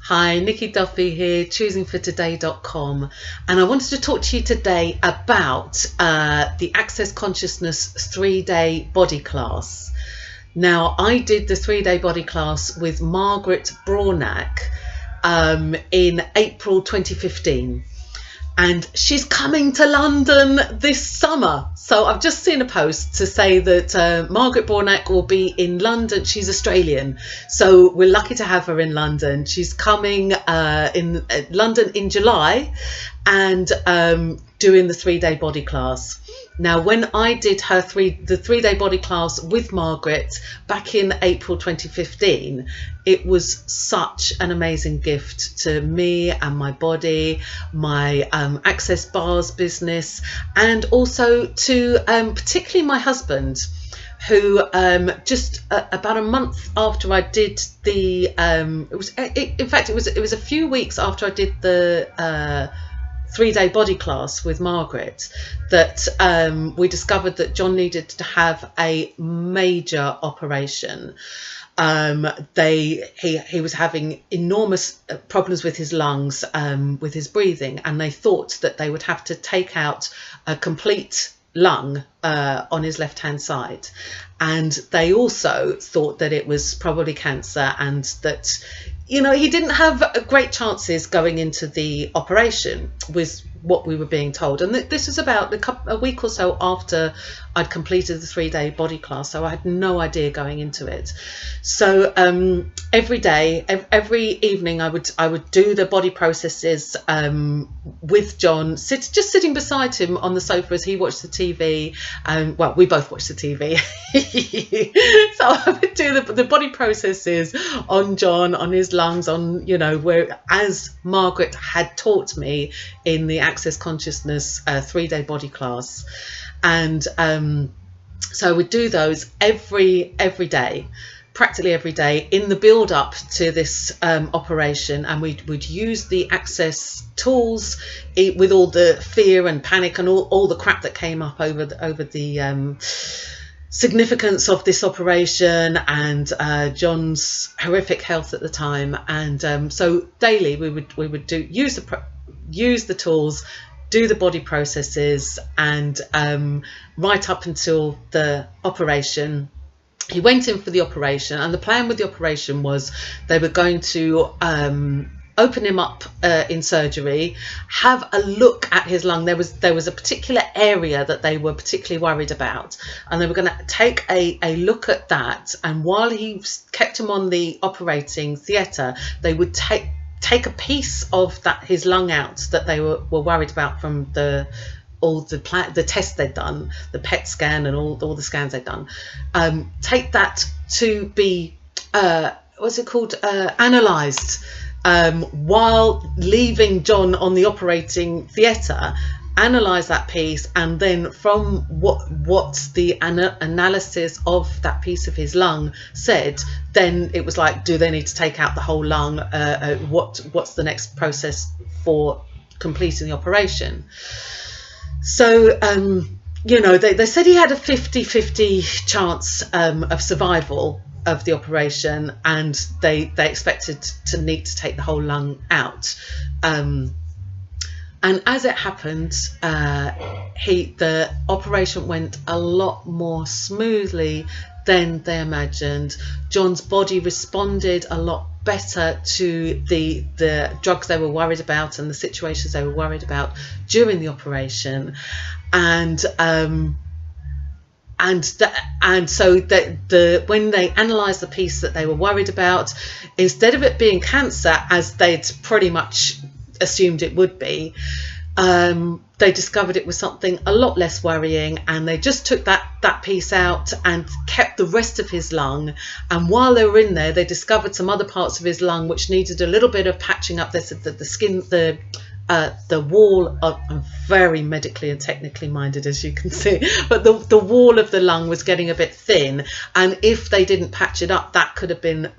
Hi, Nikki Duffy here, choosingfortoday.com, and I wanted to talk to you today about the Access Consciousness 3-day body class. Now, I did the 3-day body class with Margaret Braunack in April 2015. And she's coming to London this summer. So I've just seen a post to say that Margaret Braunack will be in London. She's Australian, so we're lucky to have her in London. She's coming in London in July and doing the 3-day body class. Now, when I did the 3-day body class with Margaret back in April 2015, it was such an amazing gift to me and my body, my Access Bars business, and also to particularly my husband, who just about a month after I did the it was a few weeks after I did the 3-day body class with Margaret that we discovered that John needed to have a major operation. He was having enormous problems with his lungs, with his breathing, and they thought that they would have to take out a complete lung on his left hand side, and they also thought that it was probably cancer, and that he didn't have great chances going into the operation, was what we were being told. And this was about a week or so after I'd completed the 3-day body class, so I had no idea going into it. So every day, every evening, I would do the body processes with John, just sitting beside him on the sofa as he watched the TV. Well, we both watched the TV. So I would do the body processes on John, on his lungs, on where, as Margaret had taught me in the Access Consciousness 3-day body class. And so I would do those every day, practically every day, in the build up to this operation. And we'd use the Access tools with all the fear and panic and all the crap that came up over the significance of this operation and John's horrific health at the time. And so daily we would use the tools, do the body processes, and right up until the operation. He went in for the operation, and the plan with the operation was they were going to open him up in surgery, have a look at his lung. There was a particular area that they were particularly worried about, and they were going to take a look at that. And while he kept him on the operating theatre, they would take a piece of his lung out that they were worried about from all the tests they'd done, the PET scan and all the scans they'd done. Take that to be analysed while leaving John on the operating theatre. Analyze that piece, and then from what the analysis of that piece of his lung said, then it was like, do they need to take out the whole lung? What's the next process for completing the operation? So they said he had a 50-50 chance of survival of the operation, and they expected to need to take the whole lung out. And as it happened, the operation went a lot more smoothly than they imagined. John's body responded a lot better to the drugs they were worried about and the situations they were worried about during the operation. And so when they analysed the piece that they were worried about, instead of it being cancer, as they'd pretty much assumed it would be, they discovered it was something a lot less worrying, and they just took that piece out and kept the rest of his lung. And while they were in there, they discovered some other parts of his lung which needed a little bit of patching up. They said that the skin, the wall of, I'm very medically and technically minded, as you can see, but the wall of the lung was getting a bit thin, and if they didn't patch it up, that could have been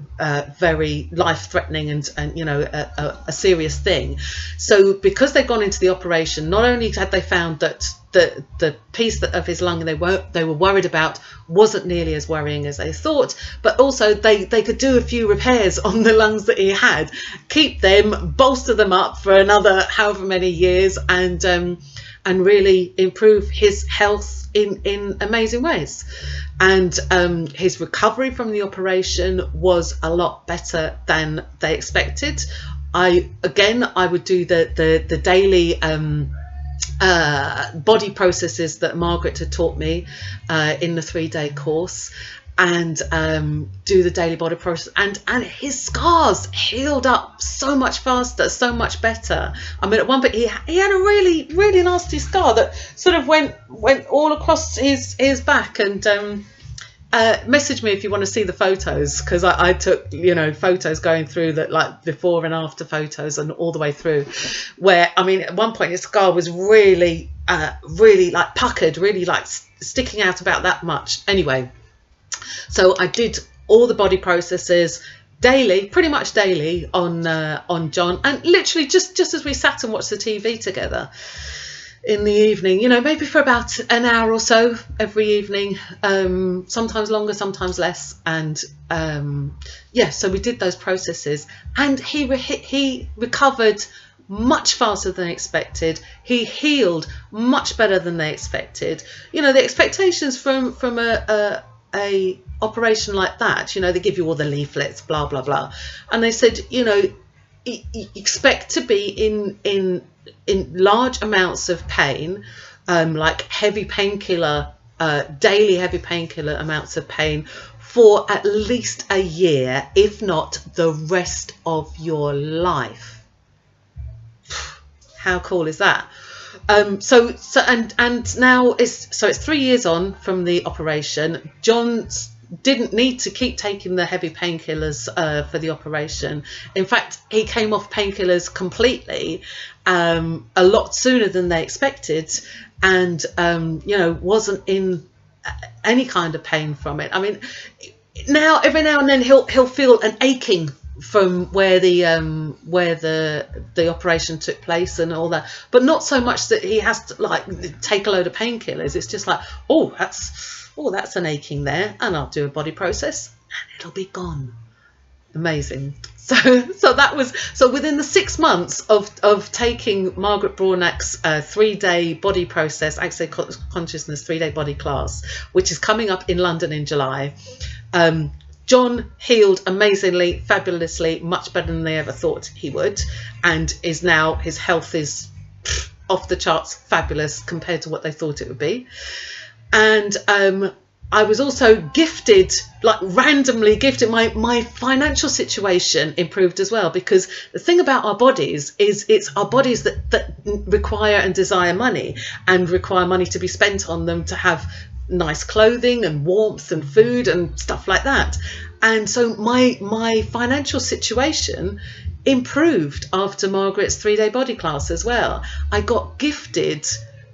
very life-threatening and a serious thing. So because they'd gone into the operation, not only had they found that the piece of his lung they were worried about wasn't nearly as worrying as they thought, but also they could do a few repairs on the lungs that he had, keep them, bolster them up for another however many years, and really improve his health in amazing ways. And his recovery from the operation was a lot better than they expected. I would do the daily body processes that Margaret had taught me in the 3-day course, and do the daily body process, and his scars healed up so much faster, so much better. I mean, at one point he had a really nasty scar that sort of went all across his back, and message me if you want to see the photos, because I took, you know, photos going through that, like before and after photos and all the way through, where, I mean, at one point his scar was really like puckered, really like sticking out about that much. Anyway, so I did all the body processes daily, pretty much daily, on John, and literally just as we sat and watched the TV together in the evening, you know, maybe for about an hour or so every evening, sometimes longer, sometimes less. And yeah, so we did those processes, and he recovered much faster than expected. He healed much better than they expected. You know, the expectations from a operation like that, you know, they give you all the leaflets, blah blah blah, and they said, you know, expect to be in large amounts of pain, like heavy painkiller, daily heavy painkiller amounts of pain for at least a year, if not the rest of your life. How cool is that? So now it's 3 years on from the operation. John didn't need to keep taking the heavy painkillers for the operation. In fact, he came off painkillers completely, a lot sooner than they expected, and you know, wasn't in any kind of pain from it. I mean, now every now and then he'll feel an aching from where the operation took place and all that, but not so much that he has to like take a load of painkillers. It's just like, oh, that's an aching there, and I'll do a body process and it'll be gone. Amazing. So that was, so within the 6 months of taking Margaret Braunack's 3-day body process, Access Consciousness 3-day body class, which is coming up in London in July, John healed amazingly, fabulously, much better than they ever thought he would, and is now, his health is off the charts, fabulous compared to what they thought it would be. And I was also gifted, like randomly gifted, my financial situation improved as well, because the thing about our bodies is it's our bodies that require and desire money, and require money to be spent on them, to have nice clothing and warmth and food and stuff like that. And so my financial situation improved after Margaret's 3-day body class as well. I got gifted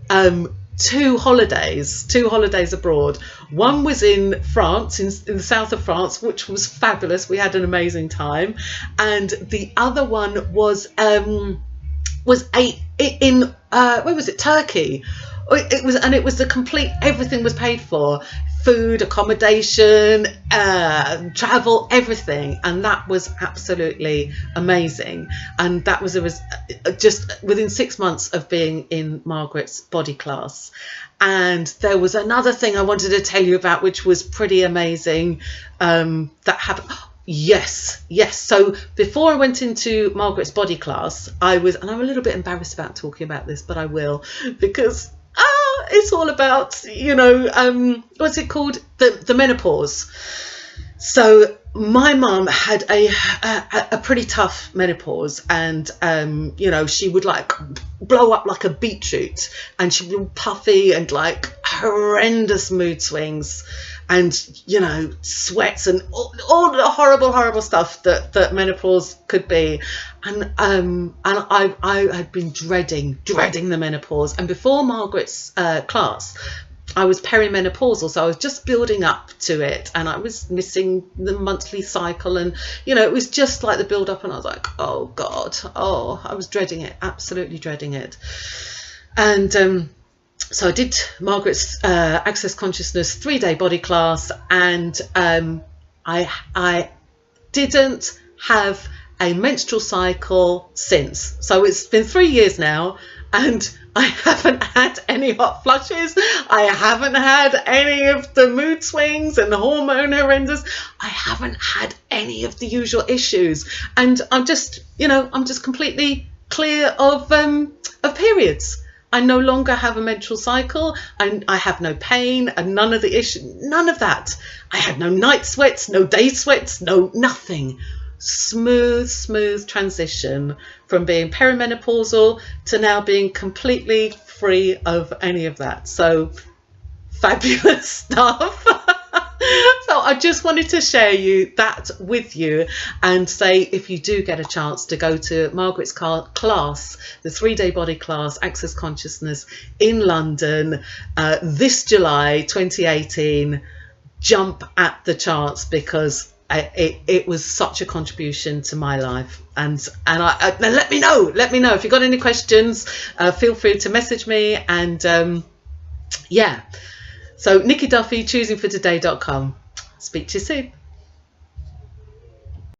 2 holidays abroad. One was in France, in the south of France, which was fabulous. We had an amazing time. And the other one was in where was it, Turkey. It was the complete, everything was paid for, food, accommodation, travel, everything, and that was absolutely amazing. And that was just within 6 months of being in Margaret's body class. And there was another thing I wanted to tell you about, which was pretty amazing, that happened. Yes. So before I went into Margaret's body class, and I'm a little bit embarrassed about talking about this, but I will, because it's all about, you know, what's it called? The menopause. So my mum had a pretty tough menopause, and you know, she would like blow up like a beetroot, and she'd be puffy and like horrendous mood swings, and you know, sweats and all the horrible stuff that menopause could be. And I had been dreading the menopause, and before Margaret's class I was perimenopausal, so I was just building up to it, and I was missing the monthly cycle, and you know, it was just like the build up, and I was like, oh God, I was dreading it, absolutely dreading it. And so I did Margaret's Access Consciousness 3-day body class, and I didn't have a menstrual cycle since. So it's been 3 years now, and I haven't had any hot flushes. I haven't had any of the mood swings and the hormone horrendous. I haven't had any of the usual issues, and I'm just, you know, I'm just completely clear of periods. I no longer have a menstrual cycle. I have no pain and none of the issue, none of that. I had no night sweats, no day sweats, no nothing. Smooth transition from being perimenopausal to now being completely free of any of that. So fabulous stuff. So I just wanted to share that with you, and say, if you do get a chance to go to Margaret's class, the 3-day body class, Access Consciousness in London, this July 2018, jump at the chance, because it was such a contribution to my life. And let me know if you've got any questions. Feel free to message me. And yeah, so Nikki Duffy, choosingfortoday.com. Speak to you soon.